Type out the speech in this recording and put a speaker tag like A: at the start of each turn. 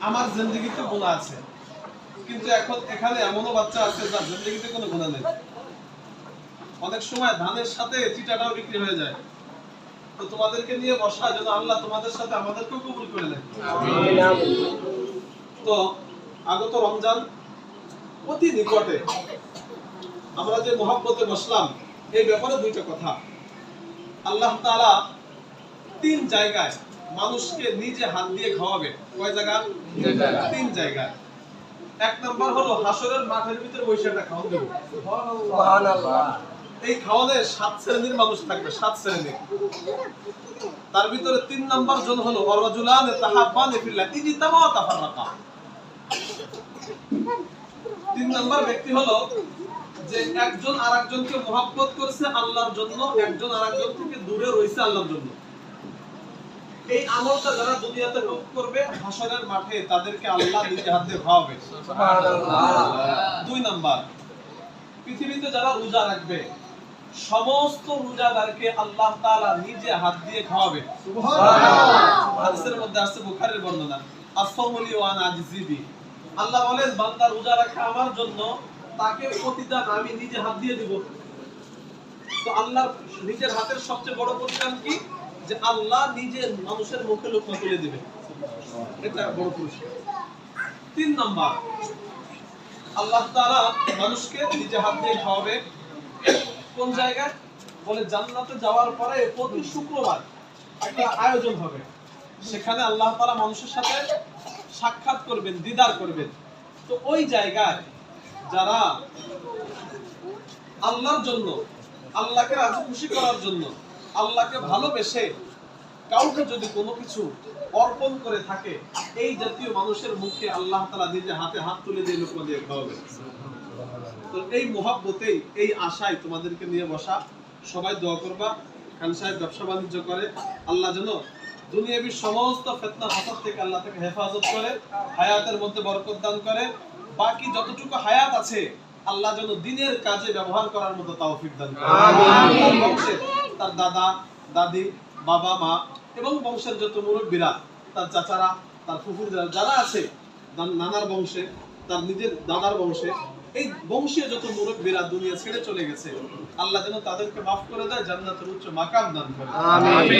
A: আমার জিন্দেগিতে গুনাহ আছে, কিন্তু এখন এখানে এমনও বাচ্চা আছে যার জিন্দেগিতে কোনো গুনাহ নেই। অনেক সময় ধানের সাথে চিটাটাও বিক্রি হয়ে যায়। তো তোমাদেরকে নিয়ে বসা যেন আল্লাহ তোমাদের সাথে আমাদেরকেও কবুল করে নেয়। তো আগত রমজান অতি নিকটে, আমরা যে মহব্বতে বসলাম এই ব্যাপারে দুইটা কথা। আল্লাহ তাআলা 3 জায়গায় মানুষকে নিজে হাত দিয়ে খাওয়াবে। কয় জায়গা? 3 জায়গায়। 1 নাম্বার হলো হাসরের মাঠের ভিতরে বসে একটা খাওয়ান দেব। সুবহানাল্লাহ। এই খাওয়ানে 7 শ্রেণীর মানুষ থাকবে, 7 শ্রেণী। তার ভিতরে 3 নাম্বার জন হলো ওয়ারাজুলান তাহাব্বানি ফিল্লাহ ইজতামা ওয়া তাফাররাকা। 3 নাম্বার ব্যক্তি হলো যে একজন আরেকজনকে মহব্বত করছে আল্লাহর জন্য, একজন আরেকজন থেকে দূরে রইছে আল্লাহর জন্য। এই আমলটা যারা দুনিয়াতে করবে হাসরের মাঠে তাদেরকে আল্লাহ নিজে হাতে খাওয়াবে। সুবহানাল্লাহ। 2 নাম্বার, পৃথিবীতে যারা রোজা রাখবে সমস্ত রোজাদারকে আল্লাহ তাআলা নিজে হাত দিয়ে খাওয়াবে। সুবহানাল্লাহ। হাদিসের মধ্যে আছে, বুখারীর বর্ণনা, আস-সাওমু লি ওয়া আনা আজজি বি। আল্লাহ বলেন বান্দা রোজা রাখা আমার জন্য, তাকে প্রতিদান আমি নিজে হাত দিয়ে দিব। তো আল্লাহর নিজের হাতের সবচেয়ে বড় প্রতিদান কি? যে আল্লাহ নিজে মানুষের মুখে লোকমা তুলে দিবে। এটা বড় পুরস্কার। 3 নাম্বার, আল্লাহ তাআলা মানুষকে নিজে হাত দিয়ে খাওয়াবে। কোন জায়গায়? বলে জান্নাতে যাওয়ার পরে প্রতি শুক্রবার একটা আয়োজন হবে, সেখানে আল্লাহ তাআলা মানুষের সাথে সাক্ষাৎ করবেন, দিদার করবেন। তো ওই জায়গায় যারা আল্লাহর জন্য, আল্লাহকে রাজি খুশি করার জন্য, আল্লাহকে ভালোবেসে কাউকে যদি কোনো কিছু অর্পণ করে থাকে, এই জাতীয় মানুষের মুখে আল্লাহ তাআলা নিজে হাতে হাত তুলে দিয়ে লোকমা দিয়ে খাওয়াবেন। তো এই মহব্বতেই, এই আশায় তোমাদেরকে নিয়ে বসা। সবাই দোয়া করবা খান সাহেব ব্যবসা বাণিজ্য করে, আল্লাহ যেন দুনিয়াবী সমস্ত ফিতনা ফাসাদ থেকে আল্লাহ তাকে হেফাজত করে, হায়াতের মধ্যে বরকত দান করে। বাকি যতটুকু হায়াত আছে আল্লাহ যেন দ্বীনের কাজে ব্যবহার করার মতো তৌফিক দান করে। আমিন। বংশের তার দাদা দাদি, বাবা মা এবং বংশের যত মুরব্বীরা, তার চাচারা, তার ফুফুরা যারা আছে, নানার বংশে, তার নিজের দাদার বংশে, এই বংশীয় যত মুরব্বীরা দুনিয়া ছেড়ে চলে গেছে, আল্লাহ যেন তাদেরকে মাফ করে দেয়, জান্নাতের উচ্চ মাকাম দান করে। আমিন।